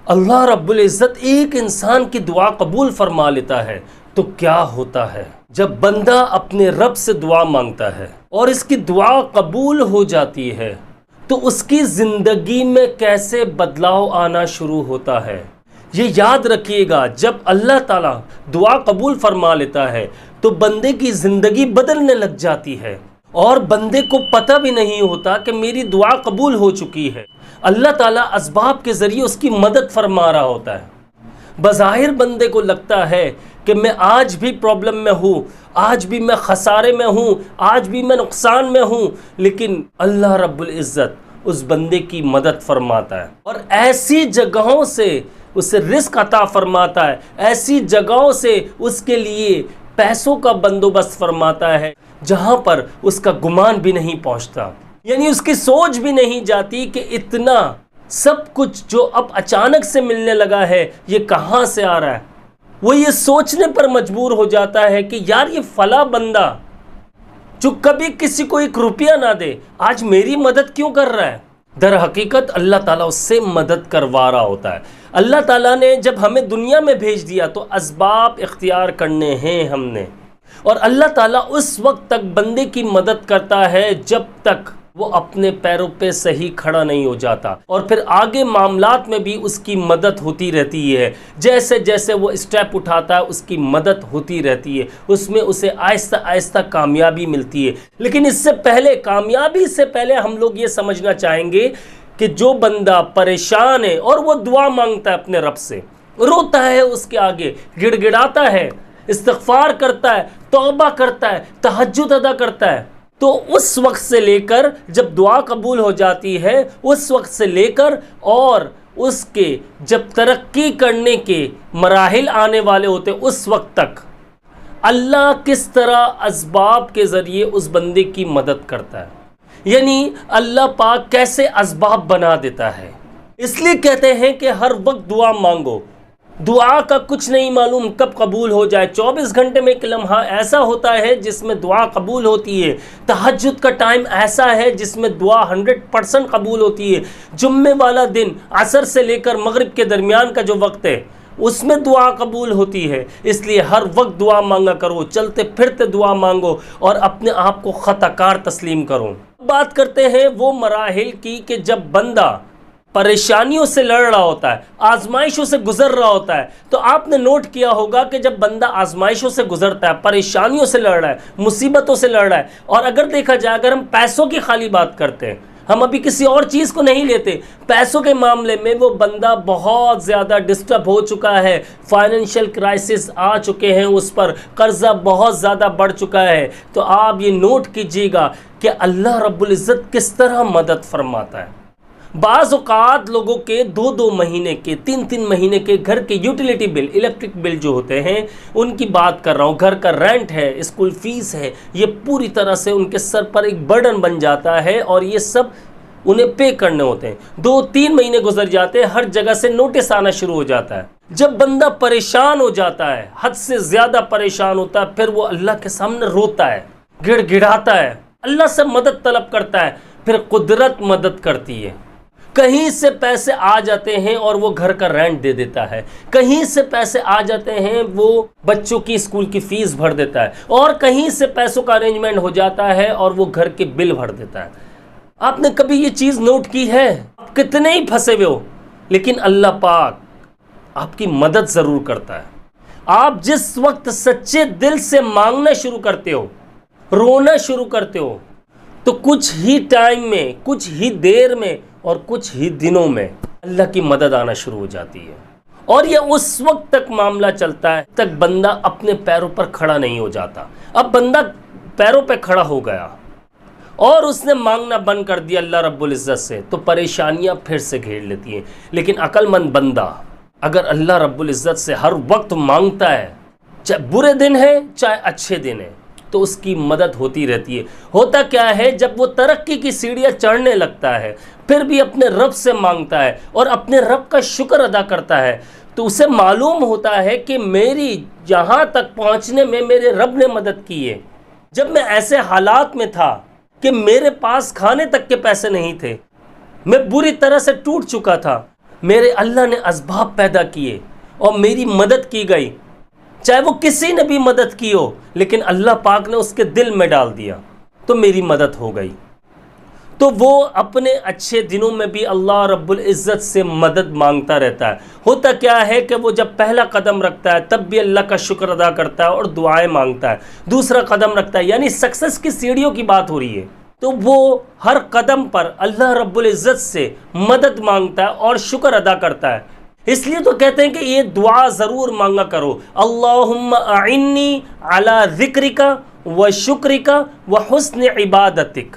अल्लाह रब्बुल इज़्ज़त एक इंसान की दुआ कबूल फरमा लेता है तो क्या होता है जब बंदा अपने रब से दुआ मांगता है और इसकी दुआ कबूल हो जाती है तो उसकी ज़िंदगी में कैसे बदलाव आना शुरू होता है। ये याद रखिएगा, जब अल्लाह ताला दुआ कबूल फरमा लेता है तो बंदे की ज़िंदगी बदलने लग जाती है और बंदे को पता भी नहीं होता कि मेरी दुआ कबूल हो चुकी है। अल्लाह ताला असबाब के ज़रिए उसकी मदद फरमा रहा होता है। बज़ाहिर बंदे को लगता है कि मैं आज भी प्रॉब्लम में हूँ, आज भी मैं खसारे में हूँ, आज भी मैं नुकसान में हूँ, लेकिन अल्लाह रब्बुल इज़्ज़त उस बंदे की मदद फरमाता है और ऐसी जगहों से उसे रिस्क अता फरमाता है, ऐसी जगहों से उसके लिए पैसों का बंदोबस्त फरमाता है जहाँ पर उसका गुमान भी नहीं पहुँचता, यानी उसकी सोच भी नहीं जाती कि इतना सब कुछ जो अब अचानक से मिलने लगा है ये कहाँ से आ रहा है। वो ये सोचने पर मजबूर हो जाता है कि यार ये फला बंदा जो कभी किसी को एक रुपया ना दे आज मेरी मदद क्यों कर रहा है। दर हकीकत अल्लाह ताला उससे मदद करवा रहा होता है। अल्लाह ताला ने जब हमें दुनिया में भेज दिया तो असबाब इख्तियार करने हैं हमने, और अल्लाह ताला उस वक्त तक बंदे की मदद करता है जब तक वो अपने पैरों पे सही खड़ा नहीं हो जाता, और फिर आगे मामलात में भी उसकी मदद होती रहती है। जैसे जैसे वो स्टेप उठाता है उसकी मदद होती रहती है, उसमें उसे आहिस्ता आहिस्ता कामयाबी मिलती है। लेकिन इससे पहले, कामयाबी से पहले हम लोग ये समझना चाहेंगे कि जो बंदा परेशान है और वो दुआ मांगता है अपने रब से, रोता है उसके आगे, गिड़गिड़ाता है, इस्तिग़फ़ार करता है, तौबा करता है, तहज्जुद अदा करता है, तो उस वक्त से लेकर जब दुआ कबूल हो जाती है उस वक्त से लेकर और उसके जब तरक्की करने के मराहिल आने वाले होते उस वक्त तक अल्लाह किस तरह असबाब के ज़रिए उस बंदे की मदद करता है, यानी अल्लाह पाक कैसे असबाब बना देता है। इसलिए कहते हैं कि हर वक्त दुआ मांगो, दुआ का कुछ नहीं मालूम कब कबूल हो जाए। 24 घंटे में एक लम्हा ऐसा होता है जिसमें दुआ कबूल होती है। तहज्जुद का टाइम ऐसा है जिसमें दुआ 100% कबूल होती है। जुम्मे वाला दिन असर से लेकर मगरिब के दरमियान का जो वक्त है उसमें दुआ कबूल होती है। इसलिए हर वक्त दुआ मांगा करो, चलते फिरते दुआ मांगो और अपने आप को ख़ताकार तस्लीम करो। बात करते हैं वो मराहिल की कि जब बंदा परेशानियों से लड़ रहा होता है, आजमाइशों से गुजर रहा होता है, तो आपने नोट किया होगा कि जब बंदा आजमाइशों से गुजरता है, परेशानियों से लड़ रहा है, मुसीबतों से लड़ रहा है, और अगर देखा जाए अगर हम पैसों की खाली बात करते हैं, हम अभी किसी और चीज़ को नहीं लेते, पैसों के मामले में वो बंदा बहुत ज़्यादा डिस्टर्ब हो चुका है, फाइनेंशियल क्राइसिस आ चुके हैं, उस पर कर्जा बहुत ज़्यादा बढ़ चुका है, तो आप ये नोट कीजिएगा कि अल्लाह रब्बुल इज़्ज़त किस तरह मदद फरमाता है। बाज़ औक़ात लोगों के 2-2 महीने के, 3-3 महीने के घर के यूटिलिटी बिल, इलेक्ट्रिक बिल जो होते हैं उनकी बात कर रहा हूँ, घर का रेंट है, स्कूल फीस है, ये पूरी तरह से उनके सर पर एक बर्डन बन जाता है और ये सब उन्हें पे करने होते हैं। 2-3 महीने गुजर जाते हैं, हर जगह से नोटिस आना शुरू हो जाता है। जब बंदा परेशान हो जाता है, हद से ज़्यादा परेशान होता है, फिर वो अल्लाह के सामने रोता है, गिड़गिड़ाता है, अल्लाह से मदद तलब करता है, फिर कुदरत मदद करती है। कहीं से पैसे आ जाते हैं और वो घर का रेंट दे देता है, कहीं से पैसे आ जाते हैं वो बच्चों की स्कूल की फ़ीस भर देता है, और कहीं से पैसों का अरेंजमेंट हो जाता है और वो घर के बिल भर देता है। आपने कभी ये चीज़ नोट की है? आप कितने ही फंसे हुए हो, लेकिन अल्लाह पाक आपकी मदद ज़रूर करता है। आप जिस वक्त सच्चे दिल से मांगना शुरू करते हो, रोना शुरू करते हो, तो कुछ ही टाइम में, कुछ ही देर में और कुछ ही दिनों में अल्लाह की मदद आना शुरू हो जाती है। और यह उस वक्त तक मामला चलता है तक बंदा अपने पैरों पर खड़ा नहीं हो जाता। अब बंदा पैरों पर खड़ा हो गया और उसने मांगना बंद कर दिया अल्लाह रब्बुल इज़्ज़त से, तो परेशानियां फिर से घेर लेती हैं। लेकिन अक्लमंद बंदा अगर अल्लाह रब्बुल इज़्ज़त से हर वक्त मांगता है, चाहे बुरे दिन है चाहे अच्छे दिन है, तो उसकी मदद होती रहती है। होता क्या है, जब वो तरक्की की सीढ़ियाँ चढ़ने लगता है फिर भी अपने रब से मांगता है और अपने रब का शुक्र अदा करता है, तो उसे मालूम होता है कि मेरी यहाँ तक पहुँचने में मेरे रब ने मदद की है। जब मैं ऐसे हालात में था कि मेरे पास खाने तक के पैसे नहीं थे, मैं बुरी तरह से टूट चुका था, मेरे अल्लाह ने असबाब पैदा किए और मेरी मदद की गई, चाहे वो किसी ने भी मदद की हो, लेकिन अल्लाह पाक ने उसके दिल में डाल दिया तो मेरी मदद हो गई। तो वो अपने अच्छे दिनों में भी अल्लाह रब्बुल इज़्ज़त से मदद मांगता रहता है। होता क्या है कि वो जब पहला कदम रखता है तब भी अल्लाह का शुक्र अदा करता है और दुआएं मांगता है, दूसरा कदम रखता है, यानी सक्सेस की सीढ़ियों की बात हो रही है, तो वो हर कदम पर अल्लाह रब्बुल इज़्ज़त से मदद मांगता है और शुक्र अदा करता है। इसलिए तो कहते हैं कि ये दुआ ज़रूर मांगा करो, अल्लाहुम्मा अइन्नी अला ज़िक्रिका व शुक्रिका व हुस्न इबादतिक।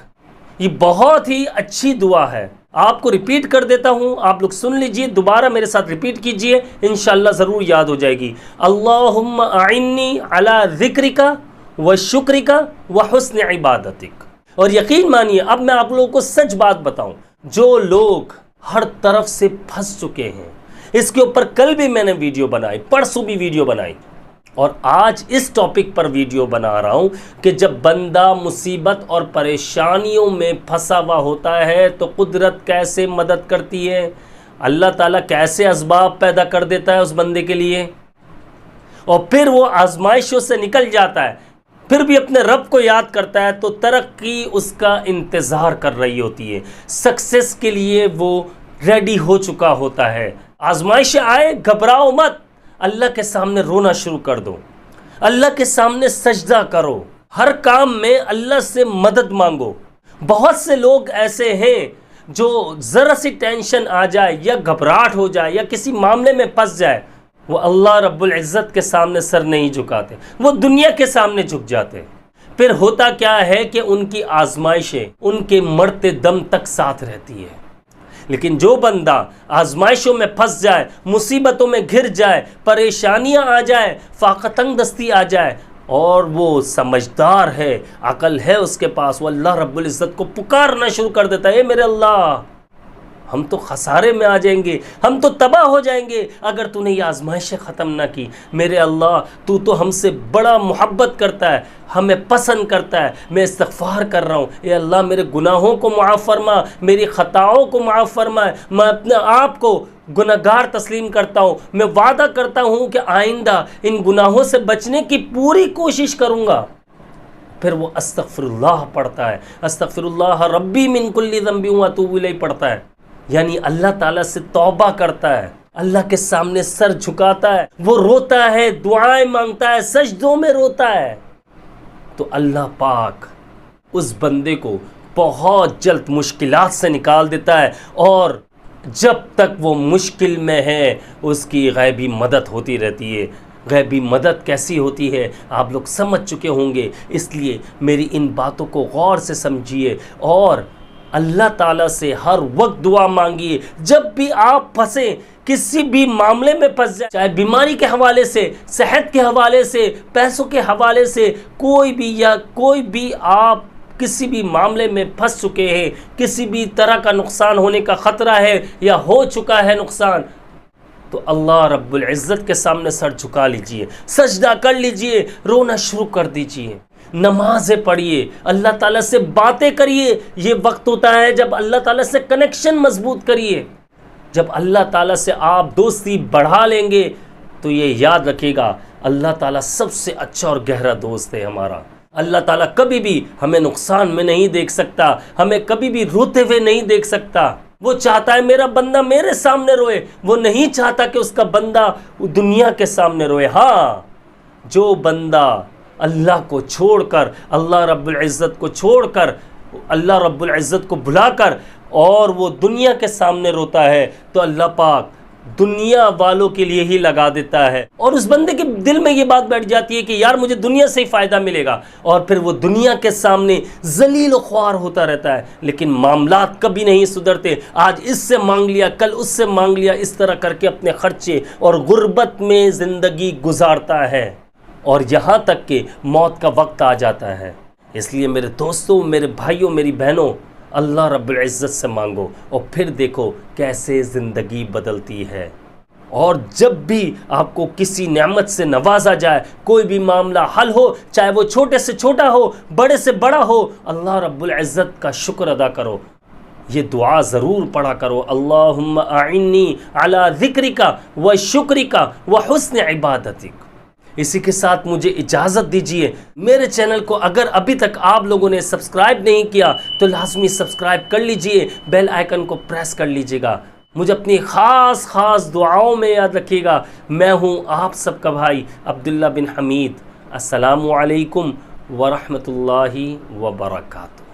ये बहुत ही अच्छी दुआ है, आपको रिपीट कर देता हूँ, आप लोग सुन लीजिए, दोबारा मेरे साथ रिपीट कीजिए, इंशाअल्लाह ज़रूर याद हो जाएगी। अल्लाहुम्मा अइन्नी अला ज़िक्रिका व शुक्रिका व हुस्न इबादतिक। और यकीन मानिए, अब मैं आप लोगों को सच बात बताऊं, जो लोग हर तरफ से फंस चुके हैं, इसके ऊपर कल भी मैंने वीडियो बनाई, परसों भी वीडियो बनाई, और आज इस टॉपिक पर वीडियो बना रहा हूं कि जब बंदा मुसीबत और परेशानियों में फंसा हुआ होता है तो कुदरत कैसे मदद करती है, अल्लाह ताला कैसे असबाब पैदा कर देता है उस बंदे के लिए, और फिर वो आजमाइशों से निकल जाता है, फिर भी अपने रब को याद करता है, तो तरक्की उसका इंतज़ार कर रही होती है, सक्सेस के लिए वो रेडी हो चुका होता है। आजमाइश आए, घबराओ मत, अल्लाह के सामने रोना शुरू कर दो, अल्लाह के सामने सजदा करो, हर काम में अल्लाह से मदद मांगो। बहुत से लोग ऐसे हैं जो ज़रा सी टेंशन आ जाए या घबराहट हो जाए या किसी मामले में फंस जाए, वो अल्लाह रब्बुल इज़्ज़त के सामने सर नहीं झुकाते, वो दुनिया के सामने झुक जाते। फिर होता क्या है कि उनकी आजमाइशें उनके मरते दम तक साथ रहती है। लेकिन जो बंदा आजमाइशों में फंस जाए, मुसीबतों में घिर जाए, परेशानियां आ जाए, फाकतंग दस्ती आ जाए, और वो समझदार है, अकल है उसके पास, वो अल्लाह रब्बुल इज़्ज़त को पुकारना शुरू कर देता है, मेरे अल्लाह, हम तो खसारे में आ जाएंगे, हम तो तबाह हो जाएंगे अगर तूने ये आजमाइशें ख़त्म ना की। मेरे अल्लाह, तू तो हमसे बड़ा मोहब्बत करता है, हमें पसंद करता है, मैं इस्तग़फ़ार कर रहा हूँ, ए अल्लाह मेरे गुनाहों को माफ़ फरमा, मेरी ख़ताओं को माफ़ फरमा, मैं अपने आप को गुनहगार तस्लीम करता हूँ, मैं वादा करता हूँ कि आइंदा इन गुनाहों से बचने की पूरी कोशिश करूँगा। फिर वो अस्तग़फ़िरुल्लाह पढ़ता है, अस्तग़फ़िरुल्लाह रब्बी मिन कुल्ली ज़ंबि व अतूबु इलैह पढ़ता है, यानी अल्लाह ताला से तौबा करता है, अल्लाह के सामने सर झुकाता है, वो रोता है, दुआएं मांगता है, सजदों में रोता है, तो अल्लाह पाक उस बंदे को बहुत जल्द मुश्किलात से निकाल देता है, और जब तक वो मुश्किल में है उसकी गैबी मदद होती रहती है। गैबी मदद कैसी होती है आप लोग समझ चुके होंगे, इसलिए मेरी इन बातों को गौर से समझिए और अल्लाह ताला से हर वक्त दुआ मांगिए। जब भी आप फंसे, किसी भी मामले में फंस जाए, चाहे बीमारी के हवाले से, सेहत के हवाले से, पैसों के हवाले से, कोई भी आप किसी भी मामले में फंस चुके हैं, किसी भी तरह का नुकसान होने का ख़तरा है या हो चुका है नुकसान, तो अल्लाह रब्बुल इज़्ज़त के सामने सर झुका लीजिए, सजदा कर लीजिए, रोना शुरू कर दीजिए, नमाज़ें पढ़िए, अल्लाह ताला से बातें करिए। ये वक्त होता है जब अल्लाह ताला से कनेक्शन मजबूत करिए। जब अल्लाह ताला से आप दोस्ती बढ़ा लेंगे तो ये याद रखिएगा, अल्लाह ताला सबसे अच्छा और गहरा दोस्त है हमारा। अल्लाह ताला कभी भी हमें नुकसान में नहीं देख सकता, हमें कभी भी रोते हुए नहीं देख सकता। वो चाहता है मेरा बंदा मेरे सामने रोए, वो नहीं चाहता कि उसका बंदा दुनिया के सामने रोए। हाँ, जो बंदा अल्लाह को छोड़कर, अल्लाह रब्बुल इज़्ज़त को छोड़कर, अल्लाह रब्बुल इज़्ज़त को भुलाकर और वो दुनिया के सामने रोता है, तो अल्लाह पाक दुनिया वालों के लिए ही लगा देता है, और उस बंदे के दिल में ये बात बैठ जाती है कि यार मुझे दुनिया से ही फ़ायदा मिलेगा, और फिर वो दुनिया के सामने ज़लील व ख्वार होता रहता है। लेकिन मामलात कभी नहीं सुधरते, आज इससे मांग लिया, कल उससे मांग लिया, इस तरह करके अपने खर्चे और गुर्बत में ज़िंदगी गुजारता है, और यहाँ तक कि मौत का वक्त आ जाता है। इसलिए मेरे दोस्तों, मेरे भाइयों, मेरी बहनों, अल्लाह रब्बुल इज़्ज़त से मांगो और फिर देखो कैसे ज़िंदगी बदलती है। और जब भी आपको किसी नेमत से नवाजा जाए, कोई भी मामला हल हो, चाहे वो छोटे से छोटा हो, बड़े से बड़ा हो, अल्लाह रब्बुल इज़्ज़त का शुक्र अदा करो। ये दुआ ज़रूर पढ़ा करो, अल्लाहुम्मा आइन्नी अला ज़िक्रिका व शुक्रिका व हुस्न इबादतिक। इसी के साथ मुझे इजाज़त दीजिए। मेरे चैनल को अगर अभी तक आप लोगों ने सब्सक्राइब नहीं किया तो लाजमी सब्सक्राइब कर लीजिए, बेल आइकन को प्रेस कर लीजिएगा। मुझे अपनी ख़ास दुआओं में याद रखिएगा। मैं हूँ आप सबका भाई अब्दुल्ला बिन हमीद। अस्सलामु अलैकुम व रहमतुल्लाहि व बरकातुहू।